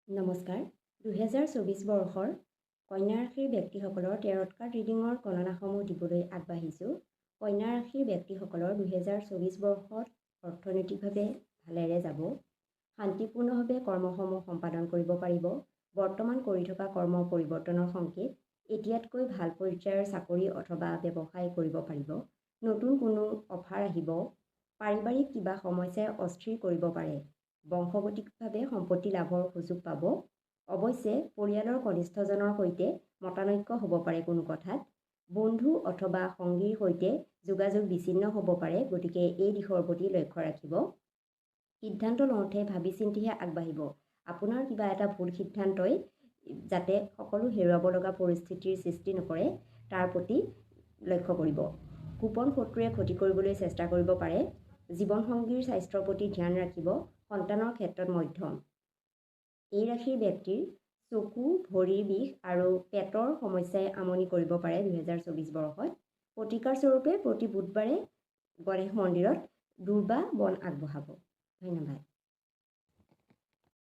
নমস্কাৰ 2024 বৰ্ষৰ কন্যা ৰাশিৰ ব্যক্তিসকলৰ টেৰট কাৰ্ড ৰিডিঙৰ গণনাসমূহ দিবলৈ আগবাঢ়িছোঁ। কন্যা ৰাশিৰ ব্যক্তিসকলৰ 2024 বৰ্ষত অৰ্থনৈতিকভাৱে ভালেৰে যাব। শান্তিপূৰ্ণভাৱে কৰ্মসমূহ সম্পাদন কৰিব পাৰিব। বৰ্তমান কৰি থকা কৰ্ম পৰিৱৰ্তনৰ সংকেত। এতিয়াতকৈ ভাল পৰ্যায়ৰ চাকৰি অথবা ব্যৱসায় কৰিব পাৰিব। নতুন কোনো অফাৰ আহিব। পাৰিবাৰিক কিবা সমস্যাই অস্থিৰ কৰিব পাৰে। বংশগতিকভাৱে সম্পত্তি লাভৰ সুযোগ পাব। অৱশ্যে পৰিয়ালৰ কনিষ্ঠজনৰ সৈতে মতানৈক্য হ'ব পাৰে কোনো কথাত। বন্ধু অথবা সংগীৰ সৈতে যোগাযোগ বিচ্ছিন্ন হ'ব পাৰে, গতিকে এই দিশৰ প্ৰতি লক্ষ্য ৰাখিব। সিদ্ধান্ত লওঁতে ভাবি চিন্তিহে আগবাঢ়িব। আপোনাৰ কিবা এটা ভুল সিদ্ধান্তই যাতে সকলো হেৰুৱাব লগা পৰিস্থিতিৰ সৃষ্টি নকৰে তাৰ প্ৰতি লক্ষ্য কৰিব। গোপন শত্ৰুৱে ক্ষতি কৰিবলৈ চেষ্টা কৰিব পাৰে। জীৱনসংগীৰ স্বাস্থ্যৰ প্ৰতি ধ্যান ৰাখিব। সন্তানৰ ক্ষেত্ৰত মধ্যম। এই ৰাশিৰ ব্যক্তিৰ চকু, ভৰিৰ বিষ আৰু পেটৰ সমস্যাই আমনি কৰিব পাৰে 2024 বৰ্ষত। প্ৰতিকাৰ স্বৰূপে প্ৰতি বুধবাৰে গণেশ মন্দিৰত দূৰ্বা বন আগবঢ়াব। ধন্যবাদ।